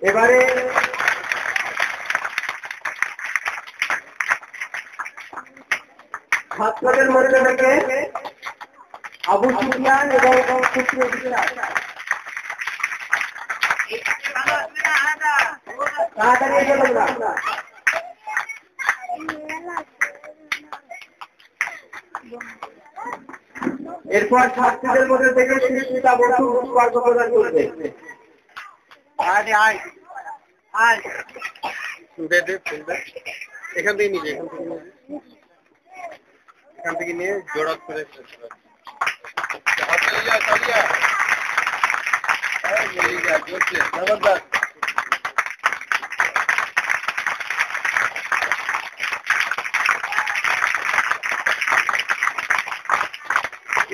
এবারে ছাত্রদের মধ্যে থেকে আবু সুফিয়ান এবং তাড়াতাড়ি এসে তোমরা এরপর ছাত্রদের মধ্যে থেকে শিক্ষিতা বসু পুরস্কার প্রদান করবে। এখান থেকে নিয়ে জোড়া করে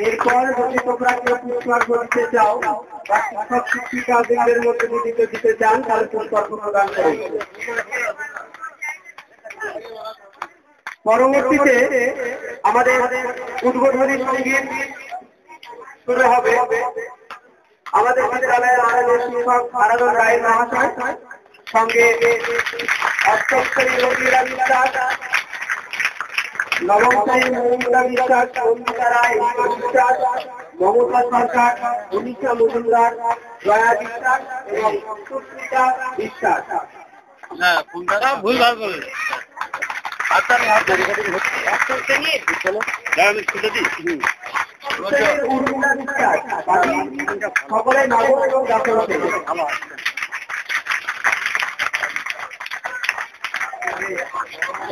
এরপর যদি তোমরা কেউ পুরস্কার করতে চাও বা শিক্ষক শিক্ষিকাদের মধ্যে যদি দিতে চান তাহলে পুরস্কার প্রদান করুন। পরবর্তীতে আমাদের উদ্বোধনী সঙ্গীত শুরু হবে। আমাদের বিদ্যালয়ের আমাদের শিক্ষক আরাধন রায় মহাশয় সঙ্গে অষ্টম শ্রেণীর রবিরা বিশ্বাস, নবম শ্রেণীর মমতা বিশ্বাস, অঙ্কিতা রায় বিশ্বাস, মমতা সরকার, অনিশা মজুমদার, জয়া বিশ্বাস এবং সুস্মিতা বিশ্বাস। ভুল ভাল করে সকলে নবম এবং দশম শ্রেণী।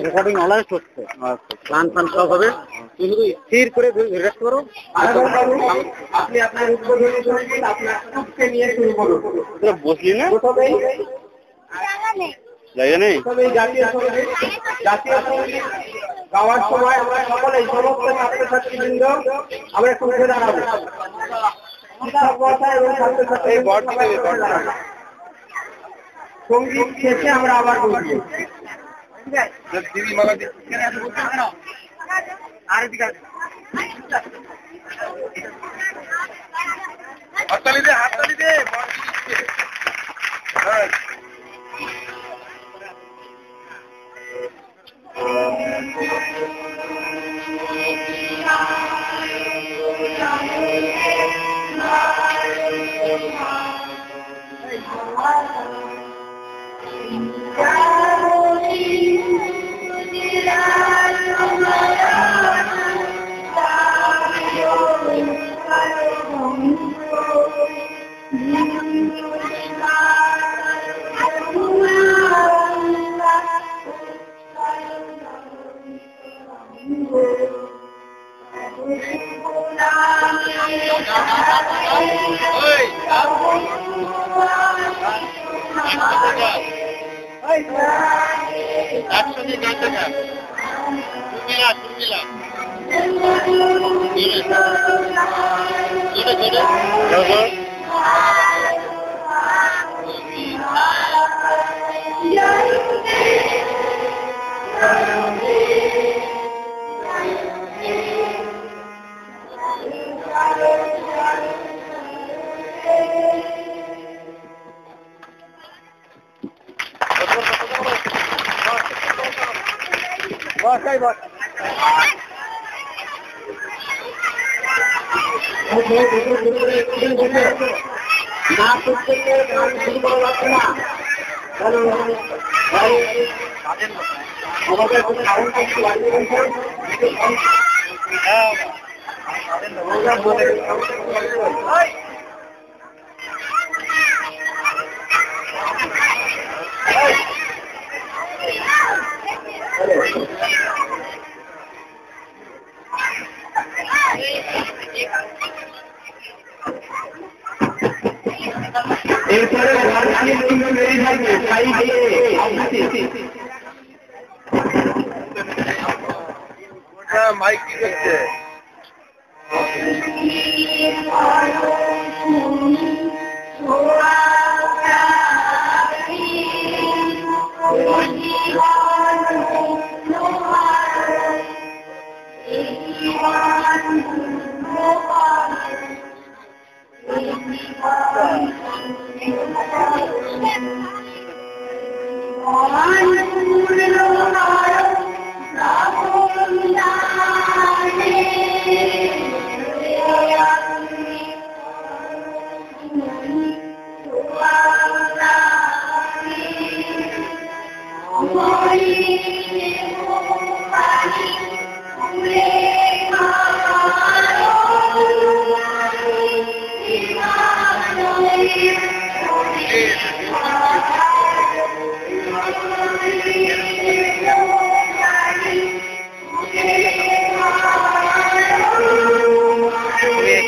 রেকর্ডিং অনলাইন করছে, গান ফান সব হবে, তুমি শুধু স্থির করে রেস্ট করো। আপনি আপনার উদ্বোধনী সঙ্গীত আপনার গ্রুপকে নিয়ে শুরু করুন। বসলি না জায়গা নেই। জাতীয় সঙ্গীত গাওয়ার সময় আমরা সকলেই সমস্ত ছাত্রছাত্রীবৃন্দ আমরা একটু উঠে দাঁড়াবো। সঙ্গীত শেষে আমরা আবার বলবো। হাততালি দে, হাততালি দে। মাইক কি করছে?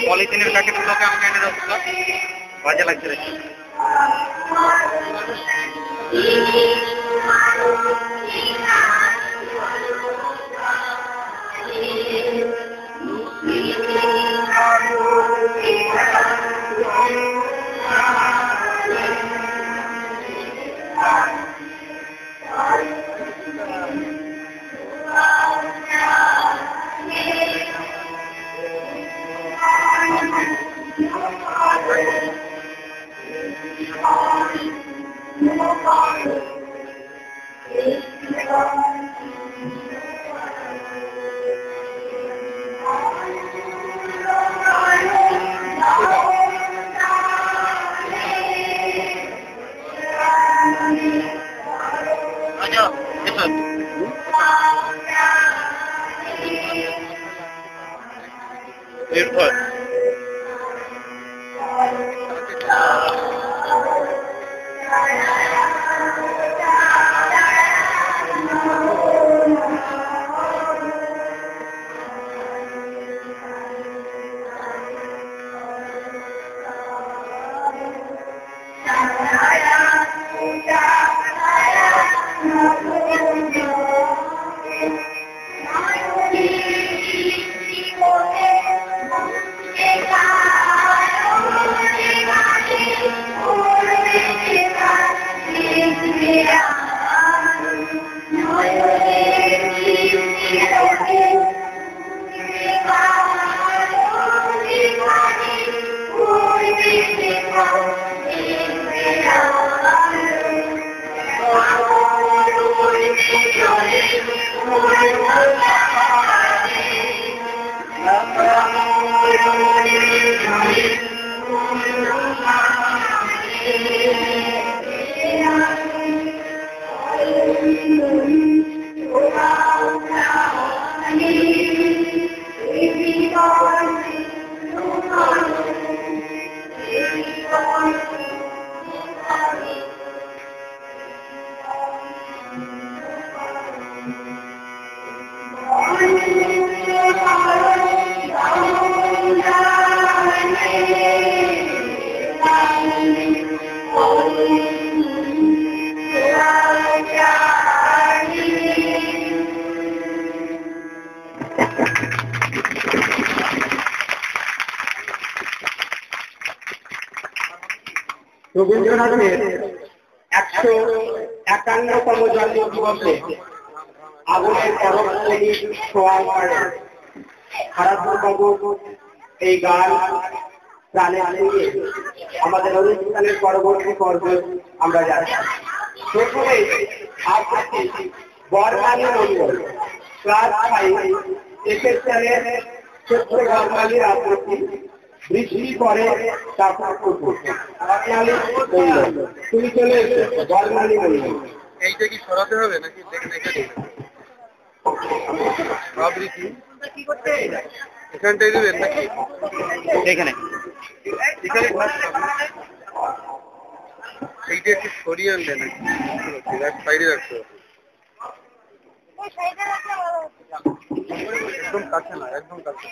পলিথিনের প্যাকেটগুলোকে আমাকে এনে দাও, বাজে লাগছে দেখছি। নির্ভর রবীন্দ্রনাথের 151তম জন্ম দিবসে আগুনের পরবর্তী সোয়ার খারাপ এই গান প্রাণে দিয়ে আমাদের অনুষ্ঠানের পরবর্তী পর্বে আমরা যাচ্ছি। প্রথমে আবৃত্তি বর্ণালী মন্ডল ক্লাস 5 সেকশনের ছোট্ট বর্ণালীর আবৃত্তি বৃষ্টি পরে তারপর বর্ণালী মন্ডল। তুমি চলে এসো বর্ণালী মন্ডল। এইটা কি সরাতে হবে নাকি দেখে আবৃত্তি এখানটাই দেবেন নাকি এখানে এইটা একটু সরিয়ে আনবে নাকি সাইডে রাখতে হবে একদম কাছে না একদম কাছে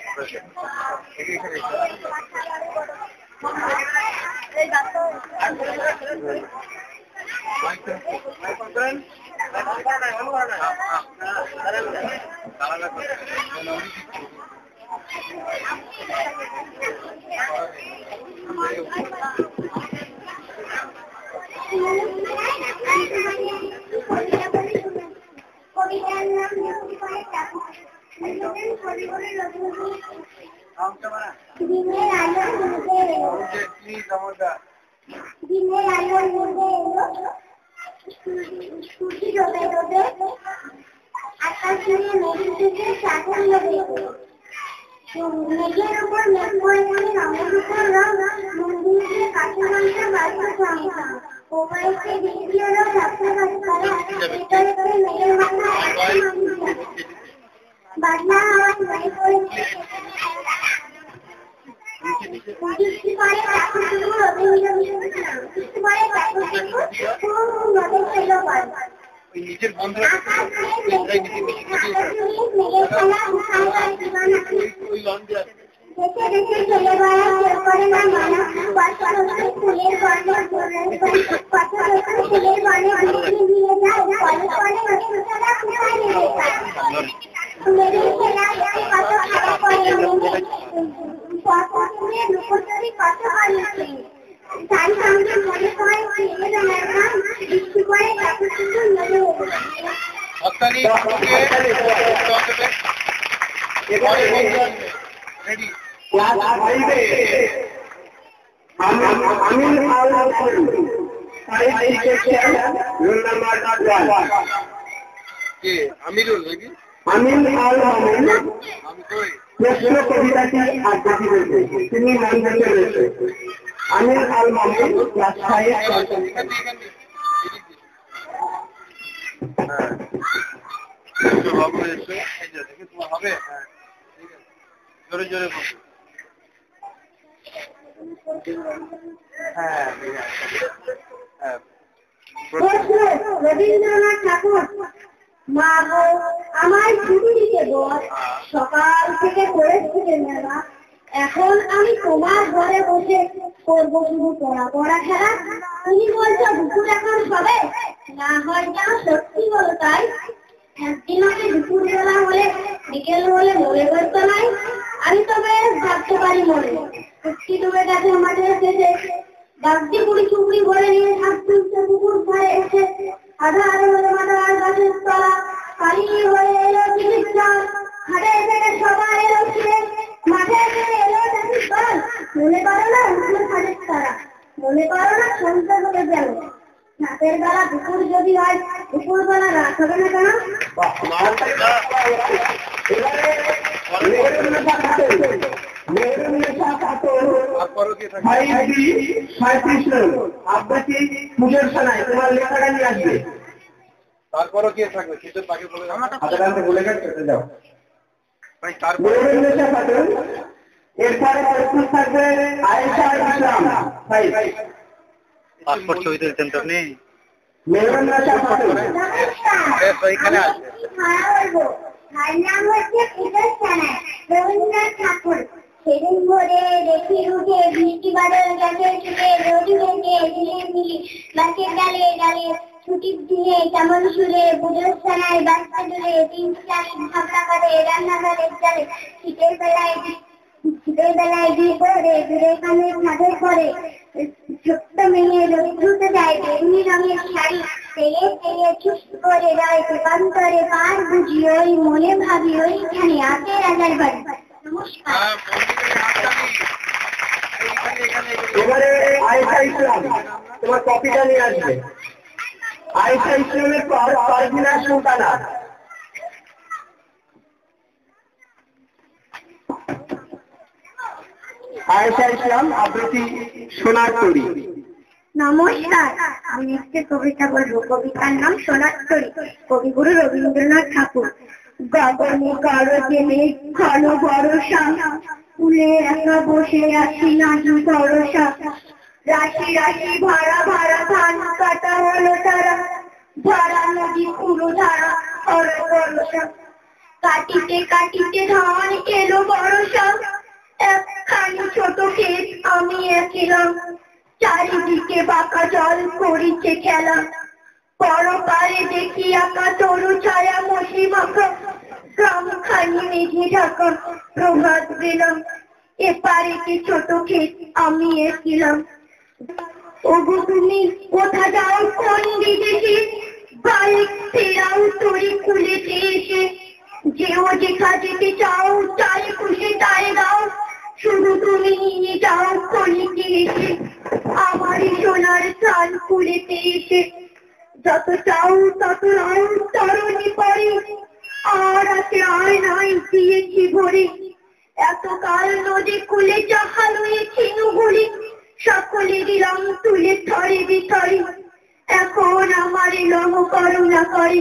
কবিতার নাম দিনের আলোর মধ্যে সূর্য ডোবে ডোবে আকাশ জুড়ে মেঘ থেকে সাফল্য দেখে মেঘের উপর মেঘ পরিমাণে রঙের উপর রং মন্দিরের কাছে মাংসে বাড়িতে সংখ্যা মোবাইলকে দ্বিতীয় রং রাখতে করা ভিতরে মেঘের মাথা বাজনা আওয়াজ মনে পড়েছে বৃষ্টি পরে প্রাকৃতিক রবীন্দ্র বৃষ্টি পরে প্রাকৃতিক নদীর ছিল নিজের বন্ধুরা ওই লন্ডে আছে দেশে দেশে চলে বেড়ায় করে না মানা ফুলের বর্ণে ফুলের বর্ণে বৃষ্টি দিয়ে যায় কলে কলে নক্ষত্ররা কোথায় নেমে যায় মেঘের খেলা কত খারাপ করে পথে লুকোচুরি কত বানিয়েছে তাই সঙ্গে মনে হয় ছেলে বেলার নাম বৃষ্টি পরে প্রাকৃতিক নদী অত্যানি রেডি ক্লাস 5 এ আমিন আল সাইড সেকশন রোল নাম্বার 1 কে আমিরুল নাকি আমিন আল মামুন আমি কই প্রশ্ন কবিতাটি আবৃত্তি করেছে তিনি নাম বলেছে আমিন আল মামুন ক্লাস 5 হবে এই যে দেখে তোমার হবে হ্যাঁ ঠিক আছে জোরে জোরে বলো হ্যাঁ হ্যাঁ রবীন্দ্রনাথ ঠাকুর মা গো আমার ছুটি দিতে বল সকাল থেকে পড়েছিলে মেলা এখন আমি তোমার ঘরে বসে করবো শুধু পড়া খেলা তুমি বলছো দুপুর এখন হবে না হয় যেন সত্যি বলো তাই একদিন আমি দুপুর বেলা হলে বিকেল হলে মনে করতো নাই আমি তো বেশ ভাবতে পারি মনে কুষ্টি ডুবে গেছে মাঠের শেষে ডাকটি কুড়ি চুপড়ি ভরে নিয়ে থাকতে পুকুর ধারে এসে আধা আধা হলে মাথা আর গাছের তলা খালি হয়ে এলো চিকিৎসা হাটে থেকে সবাই এলো ছিঁড়ে মাঠে থেকে এলো চাষির দল মনে করো না উঠলো খাটের তারা মনে করো না সন্ধ্যা হয়ে গেল রাতের বেলা দুপুর যদি হয় দুপুর বেলা রাত হবে না কেন তারপরও কে থাকবে শীতের পাখি বলে বলে গেছে যাও ভাই তারপরে এরপরে প্রস্তুত থাকবে আয়েশা ইসলাম ভাই পাসপোর্ট ছবি তুলছেন তো আপনি এখানে আছে রবীন্দ্রনাথ ঠাকুর সেদিন ভোরে দেখি উঠে বৃষ্টি বাদল গেছে ছুটে রোদি ভেঙে ঝিলিমিলি গাছের ডালে ডালে ছুটির দিনে কেমন সুরে পুজোর ছানায় বাচ্চা জুড়ে তিন চারি ঝগড়া করে রান্নাঘরের চালে শীতের বেলায় দিয়ে করে দূরে কানের ছাদের পরে ছোট্ট মেয়ে রোদ্রুতে যায় বেগুনি রঙের শাড়ি তেলে তেলে চুপ করে রয় দোকান্তরে পার বুঝি ওই মনে ভাবি ওইখানে আছে রাজার বাড়ি নমস্কার এবারে আয়েশা ইসলাম তোমার কপিটা নিয়ে আসবে আয়েশা ইসলামের পর পারভিনা সুলতানা আয়েশা ইসলাম আবৃত্তি সোনার তরী নমস্কার আমি একটি কবিতা বলবো কবিতার নাম সোনার তরী কবিগুরু রবীন্দ্রনাথ ঠাকুর গগনে গরজে মেঘ ঘন বর্ষা ফুলে একা বসে আছি নাজু ভরসা রাশি রাশি ভাড়া ভাড়া ধান কাটা হলো তারা ধারা নদী পুরো ধারা হলো বর্ষা কাটিতে কাটিতে ধান এলো বর্ষা একখানি ছোট ক্ষেত আমি এছিলাম চারিদিকে বাঁকা জল করিছে খেলা পরপারে দেখি আঁকা তরু ছায়া মশি মাখা গ্রামখানি মেঘে ঢাকা প্রভাত দিলাম এপারে কি ছোট ক্ষেত আমি এসেছিলাম। ওগো তুমি কোথা যাও কোন দিকে, বাইক ফেরাও তরি খুলেছে এসে, যেও যেখা যেতে চাও তাই খুশি তাই দাও, শুধু তুমি নিয়ে যাও খনিকে এসে, আমারই সোনার চাল খুলেতে এসে, যত চাও তত নাও তরণী পরে, আর আছে আয় নাই দিয়েছি ভরে, এতকাল নদী খুলে জাহাল হয়েছি নুগুলি, সকলে দিলাম তুলে থরে বিথরে, এখন আমার লহ করুণা করে,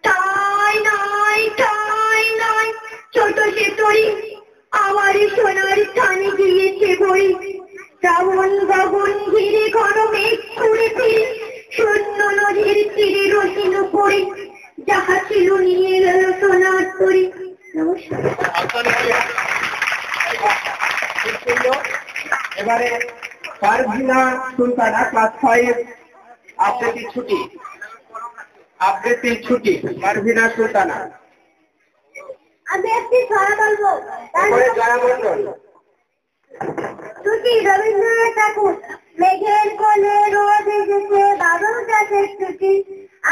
ঠাই নাই ঠাই নাই ছোট সে তরি, আমারই সোনার স্থানে গিয়েছে বই, শ্রাবণ গগন ঘিরে ঘন মেঘ ঘুরে ফিরে, শূন্য নদীর তীরে রসিন পড়ে, যাহা ছিল নিয়ে গেল সোনার তরি। নমস্কার। এবারে পারভিনা সুলতানা ক্লাস 5 আবৃত্তি ছুটি, আবৃত্তি ছুটি, পারভিনা সুলতানা। আমি একটি ছড়া বলবো। জয়া মন্ডল। ছুটি রবীন্দ্রনাথ ঠাকুর। মেঘের কোলে রোদ এসেছে, বাদল গাছের ছুটি,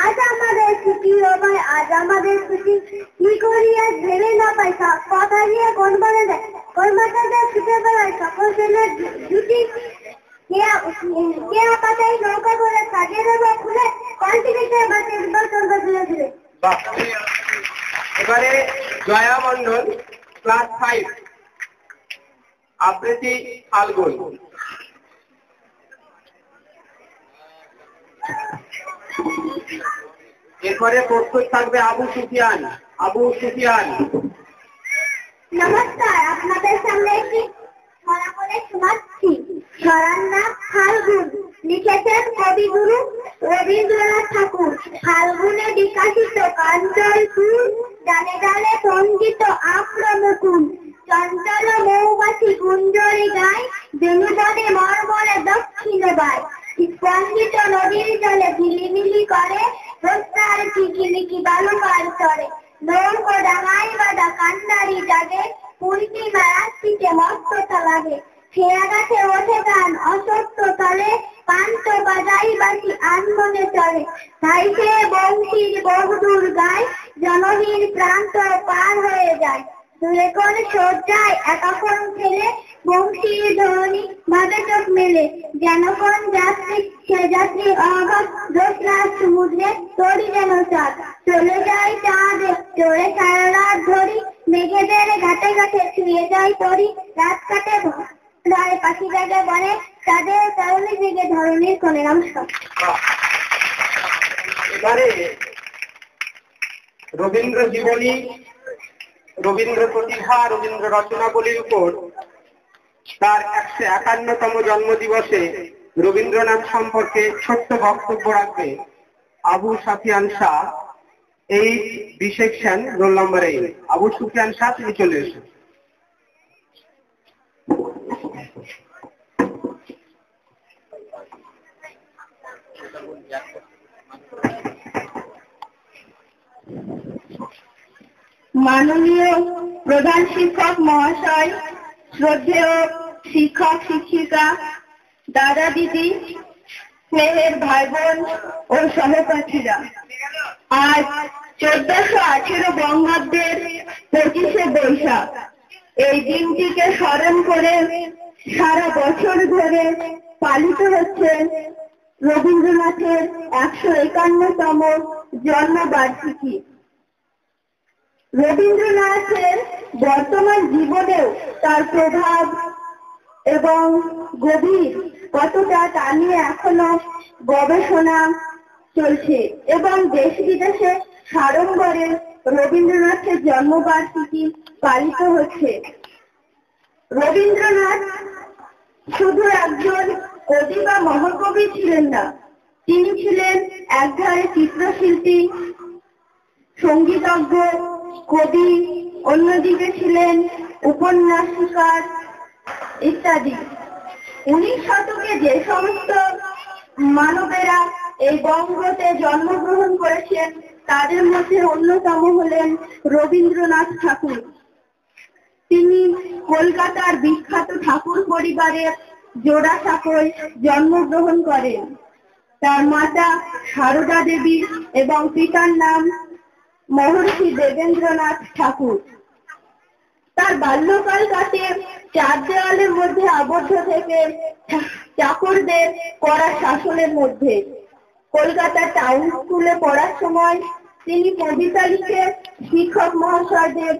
আজ আমাদের ছুটি ও ভাই, আজ আমাদের ছুটি, কি করি আজ ভেবে না পাই, কথা দিয়ে কোন বলে দেয়, কোন বাচ্চাদের ছুটে বেড়ায় সকল ছেলের জুটি, কে পাতায় নৌকা করে সাজিয়ে দেবো খুলে, কন্টিনিউতে বাসের বছর বদলে দিলে। এবারে জয়া মন্ডল ক্লাস 5 আবৃত্তি ফাল্গুন। এরপরে প্রস্তুত থাকবে আবু সুফিয়ান। আবু সুফিয়ান। নমস্কার, আপনাদের সামনে একটি ছড়া বলে শোনাচ্ছি। ছড়ার নাম ফাল্গুন, লিখেছেন কবিগুরু রবীন্দ্রনাথ ঠাকুর। ফাল্গুনে বিকাশিত কাঞ্চল ফুল, ডালে ডালে সঙ্গীত আম্র মুকুল, চঞ্চল মৌমাছি গুঞ্জরি গায়, বেণুদনে মর্মরে দক্ষিণে বায়, স্পন্দিত নদীর জলে ঝিলিমিলি করে, প্রস্তার ঝিকিমিকি বালুকার চরে, নৌকো ডাঙায় বাঁধা কান্নারি জাগে, পূর্ণিমা রাত্রিতে মস্ততা লাগে, খেয়া গাছে ওঠে গান অসত্য তলে, পান্ত বাজাই বাসি আনমনে চলে, তাই সে বংশীর বহুদূর গায়, জনহীন প্রান্ত পার হয়ে যায়, দূরে কোন সজ্জায় একাক্ষণ ফেলে, বংশীর ধ্বনি ভাবে চোখ মেলে, যেন কোন যাত্রী সে যাত্রী অভাব, জ্যোৎস্না সমুদ্রে তরি যেন চাঁদ, চলে যায় চাঁদ চড়ে সারা রাত ধরি, মেঘেদের ঘাটে ঘাটে ছুঁয়ে যায় তরি, রাত কাটে ধরে পাখি জায়গায় বনে, তাদের কারণে জেগে ধরনের কোনে। নমস্কার। এবারে রবীন্দ্র জীবনী, রবীন্দ্র প্রতিভা, রবীন্দ্র রচনাবলীর উপর তার 151তম জন্মদিবসে রবীন্দ্রনাথ সম্পর্কে ছোট্ট বক্তব্য রাখবে আবু সুফিয়ান শাহ। এই B section, roll number 8। Abu Sufiyan Shah, তিনি চলে এসেছেন। মাননীয় প্রধান শিক্ষক মহাশয়, শ্রদ্ধেয় শিক্ষক শিক্ষিকা, দাদা দিদি, স্নেহের ভাই বোন ও সহপাঠীরা, আজ 1418 বঙ্গাব্দের 25শে বৈশাখ, এই দিনটিকে স্মরণ করে সারা বছর ধরে পালিত হচ্ছে রবীন্দ্রনাথের 151তম জন্মবার্ষিকী। রবীন্দ্রনাথের বর্তমান জীবনেও তার প্রভাব এবং গভীর কতটা তা নিয়ে এখনো গবেষণা চলছে এবং দেশ বিদেশে সাড়ম্বরে রবীন্দ্রনাথের জন্মবার্ষিকী পালিত হচ্ছে। রবীন্দ্রনাথ শুধু একজন কবি বা মহাকবি ছিলেন না, তিনি ছিলেন একধারে চিত্রশিল্পী, সঙ্গীতজ্ঞ, কবি, অন্যদিকে ছিলেন উপন্যাসকার ইত্যাদি। 19 শতকে যে সমস্ত মানবেরা এই বঙ্গতে জন্মগ্রহণ করেছেন তাদের মধ্যে অন্যতম হলেন রবীন্দ্রনাথ ঠাকুর। তিনি কলকাতার বিখ্যাত ঠাকুর পরিবারের জোড়াসাঁকোয় জন্মগ্রহণ করেন। তার মাতা সারদা দেবী এবং পিতার নাম মহর্ষি দেবেন্দ্রনাথ ঠাকুর। তার বাল্যকাল কাটে চার দেওয়ালের মধ্যে আবদ্ধ থেকে চাকরদের কড়া শাসনের মধ্যে। কলকাতা টাউন স্কুলে পড়ার সময় তিনি কবিতা লিখে শিক্ষক মহাশয়দের